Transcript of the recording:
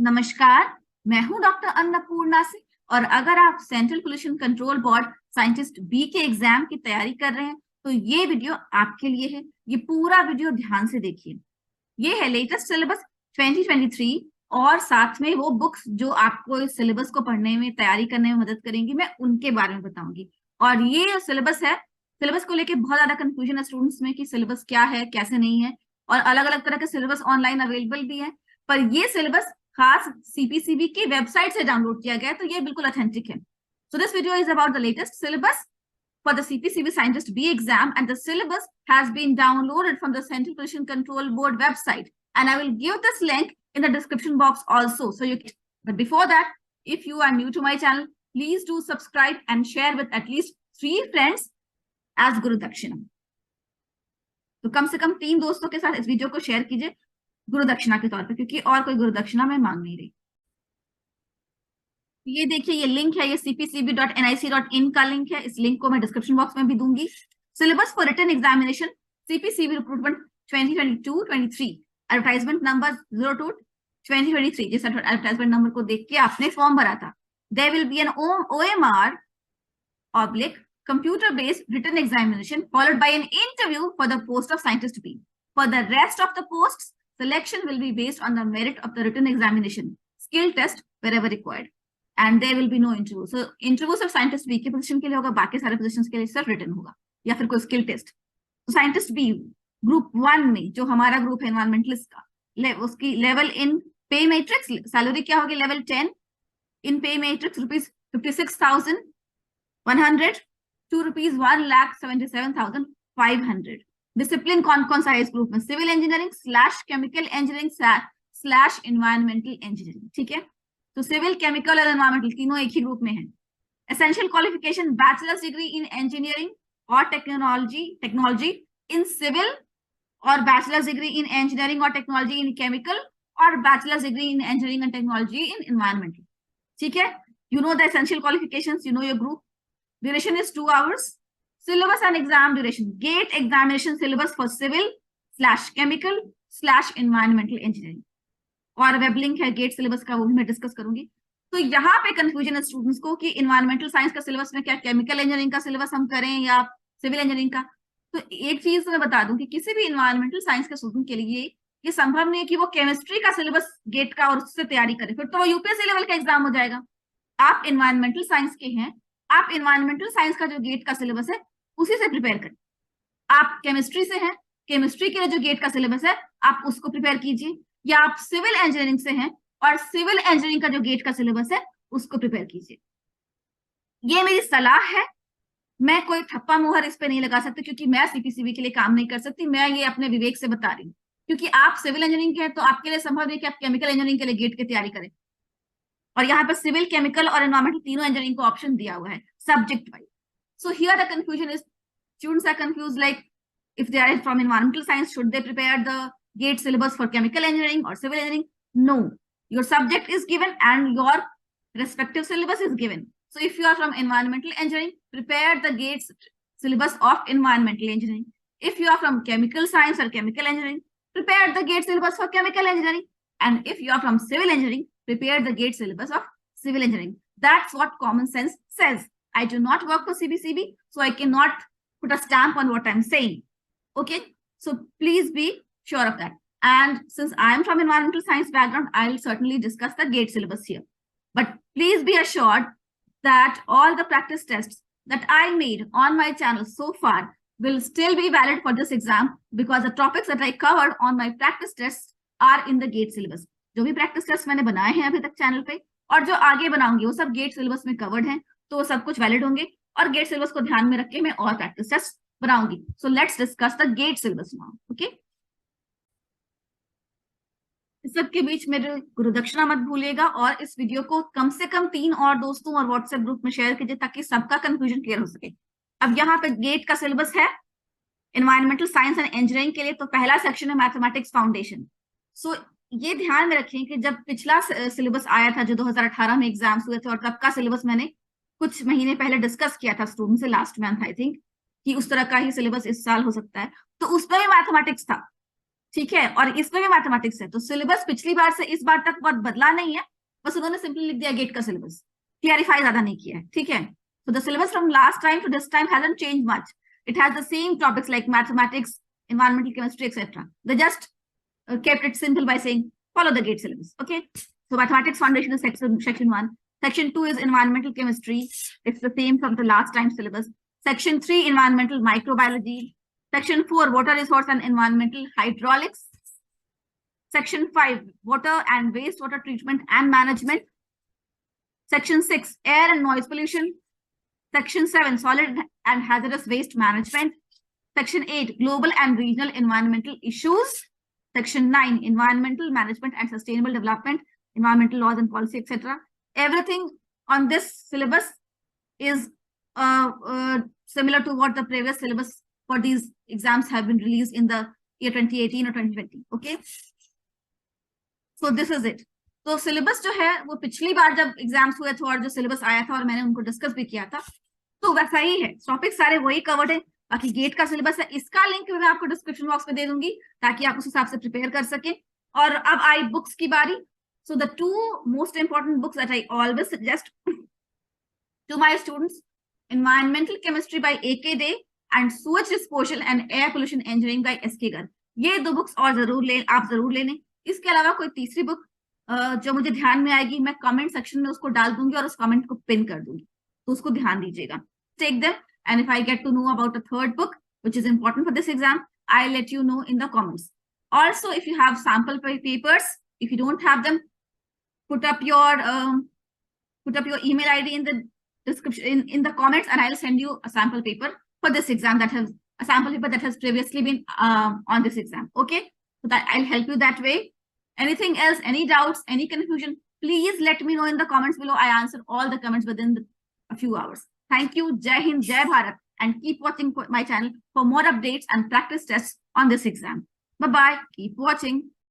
नमस्कार, मैं हूं डॉक्टर अन्नपूर्णा से। और अगर आप central pollution control board scientist B के एग्जाम की तैयारी कर रहे हैं तो ये वीडियो आपके लिए है। ये पूरा वीडियो ध्यान से देखिए। ये है लेटेस्ट सिलेबस 2023 और साथ में वो बुक्स जो आपको इस सिलेबस को पढ़ने में तैयारी करने में मदद करेंगी, मैं उनके बारे में बताऊंगी। और ये सिलेबस है, सिलेबस को लेके बहुत ज्यादा कंफ्यूजन है स्टूडेंट्स में कि सिलेबस क्या है कैसे नहीं है, और अलग अलग तरह के सिलेबस ऑनलाइन अवेलेबल भी है। पर ये सिलेबस खास सीपीसीबी की वेबसाइट से डाउनलोड किया गया है, तो ये बिल्कुल ऑथेंटिक है। So this video is about the latest syllabus for the CPCB Scientist B exam, and the syllabus has been downloaded from the Central Pollution Control Board website, and I will give this link in the description box also. So you can, but before that, if you are new to my channel, please do subscribe and share with at least 3 friends as Guru Dakshina. तो कम से कम 3 दोस्तों के साथ इस video को share कीजिए गुरु दक्षिणा के तौर पर, क्योंकि और कोई गुरु दक्षिणा मैं मांग नहीं रही। ये देखिए, ये लिंक है, ये cpcb.nic.in का लिंक है। इस लिंक को मैं डिस्क्रिप्शन बॉक्स में भी दूंगी। Syllabus for written examination CPCB recruitment 2022-23, advertisement number 02-2023। जिस एडवर्टाइजमेंट नंबर को देख के आपने फॉर्म भरा था। There will be an OMR oblique computer based written examination followed by an interview for the post of scientist B. For the rest of the posts, selection will be based on the merit of the written examination, skill test wherever required, and there will be no interview. So interview सिर्फ scientist B के position के लिए होगा, बाकी सारे positions के लिए सिर्फ रिटन होगा या फिर कोई स्किल टेस्ट। तो साइंटिस्ट बी ग्रुप 1 में जो हमारा ग्रुप है एनवायरमेंटलिस्ट का, उसकी लेवल इन पे मैट्रिक्स सैलरी क्या होगी, लेवल 10 इन पे मैट्रिक्स ₹56,100 to ₹1,77,500। डिसिप्लिन कौन कौन सा है इस ग्रुप में, civil engineering / chemical engineering / environmental engineering. ठीक है, तो सिविल, केमिकल और एनवायरमेंटल तीनों एक ही ग्रुप में है। Essential qualification bachelors degree in engineering और टेक्नोलॉजी इन सिविल, और बैचलर्स डिग्री इन इंजीनियरिंग और टेक्नोलॉजी इन केमिकल, और bachelors degree in engineering and technology in environmental. ठीक है, you know the essential qualifications, you know your group. Duration is 2 hours. Syllabus and exam duration. GATE examination syllabus for civil / chemical / environmental engineering. और web link है gate syllabus का, वो भी मैं discuss करूंगी। तो यहाँ पे कंफ्यूजन है स्टूडेंट्स को कि इन्वायरमेंटल साइंस का सिलेबस में क्या केमिकल इंजीनियरिंग का सिलेबस हम करें या सिविल इंजीनियरिंग का। तो एक चीज मैं बता दूं कि किसी भी इन्वायरमेंटल साइंस के स्टूडेंट के लिए ये संभव नहीं है कि वो केमिस्ट्री का सिलेबस गेट का और उससे तैयारी करें, फिर तो वो यूपीएससी लेवल का एग्जाम हो जाएगा। आप इन्वायरमेंटल साइंस के हैं, आप इन्वायरमेंटल साइंस का जो गेट का सिलेबस है उसी से प्रिपेयर करें। आप केमिस्ट्री से हैं, केमिस्ट्री के लिए जो गेट का सिलेबस है आप उसको प्रिपेयर कीजिए, या आप सिविल इंजीनियरिंग से हैं और सिविल इंजीनियरिंग का जो गेट का सिलेबस है उसको प्रिपेयर कीजिए। ये मेरी सलाह है, मैं कोई थप्पा मुहर इस पे नहीं लगा सकती, क्योंकि मैं सीपीसीबी के लिए काम नहीं कर सकती। मैं ये अपने विवेक से बता रही हूँ, क्योंकि आप सिविल इंजीनियरिंग के हैं तो आपके लिए संभव नहीं कि आप केमिकल इंजीनियरिंग के लिए गेट की तैयारी करें। और यहाँ पर सिविल, केमिकल और एनवायरमेंटल तीनों इंजीनियरिंग को ऑप्शन दिया हुआ है subject wise. So here the confusion is, students are confused, like if they are from environmental science, should they prepare the GATE syllabus for chemical engineering or civil engineering? No, your subject is given and your respective syllabus is given. So if you are from environmental engineering, prepare the GATE syllabus of environmental engineering. If you are from chemical science or chemical engineering, prepare the GATE syllabus for chemical engineering. And if you are from civil engineering, prepare the GATE syllabus of civil engineering. That's what common sense says. I do not work for CPCB, so I cannot put a stamp on what I'm saying. Okay, so please be sure of that. And since I am from environmental science background, I'll certainly discuss the GATE syllabus here. But please be assured that all the practice tests that I made on my channel so far will still be valid for this exam, because the topics that I covered on my practice tests are in the GATE syllabus. जो भी practice tests मैंने बनाए हैं अभी तक channel पे और जो आगे बनाऊंगी वो सब GATE syllabus में covered हैं, तो वो सब कुछ वैलिड होंगे। और गेट सिलेबस को ध्यान में रख के मैं और प्रैक्टिस टेस्ट बनाऊंगी। So let's discuss the GATE syllabus now. Okay, इस सब के बीच मेरे गुरु दक्षिणा मत भूलिएगा, और इस वीडियो को कम से कम 3 और दोस्तों और व्हाट्सएप ग्रुप में शेयर कीजिए ताकि सबका कंफ्यूजन क्लियर हो सके। अब यहाँ पे गेट का सिलेबस है एनवायरमेंटल साइंस एंड इंजीनियरिंग के लिए, तो पहला सेक्शन है मैथमेटिक्स फाउंडेशन। सो ये ध्यान में रखें कि जब पिछला सिलेबस आया था जो 2018 में एग्जाम्स हुए थे, और तब का सिलेबस मैंने कुछ महीने पहले डिस्कस किया था स्टूडेंट से, लास्ट मंथ आई थिंक, कि उस तरह का ही सिलेबस इस साल हो सकता है, तो उसमें भी मैथमेटिक्स था। ठीक है, और इसमें भी मैथमेटिक्स है। तो सिलेबस पिछली बार से इस बार तक बहुत बदला नहीं है, बस उन्होंने सिंपली लिख दिया गेट का सिलेबस, क्लियरिफाई ज्यादा नहीं किया है, ठीक है। So the syllabus from last time to this time hasn't changed much. It has the same topics like mathematics, environmental chemistry, etc. They just kept it simple by saying follow the GATE syllabus. Okay. So mathematics foundation is section 1. Section 2 is environmental chemistry. It's the same from the last time syllabus. Section 3 environmental microbiology. Section 4 water resource and environmental hydraulics. Section 5 water and wastewater treatment and management. Section 6 air and noise pollution. Section 7, solid and hazardous waste management. Section 8, global and regional environmental issues. Section 9, environmental management and sustainable development, environmental laws and policy, etc. Everything on this syllabus is similar to what the previous syllabus for these exams have been released in the year 2018 or 2020. Okay. So this is it. तो syllabus जो है वो पिछली बार जब exams हुए थे और जो सिलेबस आया था और मैंने उनको डिस्कस भी किया था, तो वैसा ही है, टॉपिक सारे वही कवर्ड है। बाकी गेट का सिलेबस है, इसका लिंक मैं आपको डिस्क्रिप्शन बॉक्स में दे दूंगी ताकि आप उस हिसाब से प्रिपेयर कर सके। और अब आई बुक्स की बारी। So the 2 most important books that I always suggest to my students, environmental chemistry by AK De and sewage disposal and air pollution engineering by SK Garg. ये 2 बुक्स और आप जरूर ले लें। इसके अलावा कोई तीसरी बुक जो मुझे ध्यान में आएगी, मैं कमेंट सेक्शन में उसको डाल दूंगी और उस कमेंट को पिन कर दूंगी, तो उसको ध्यान दीजिएगा। Take them, and if I get to know about a third book which is important for this exam, I'll let you know in the comments. Also, if you have sample papers, if you don't have them, put up your email ID in the description in the comments, and I'll send you a sample paper for this exam that has a sample paper that has previously been on this exam. Okay, so that I'll help you that way. Anything else, any doubts, any confusion, please let me know in the comments below. I answer all the comments within a few hours. Thank you. Jai Hind, Jai Bharat, and keep watching my channel for more updates and practice tests on this exam. Bye-bye. Keep watching.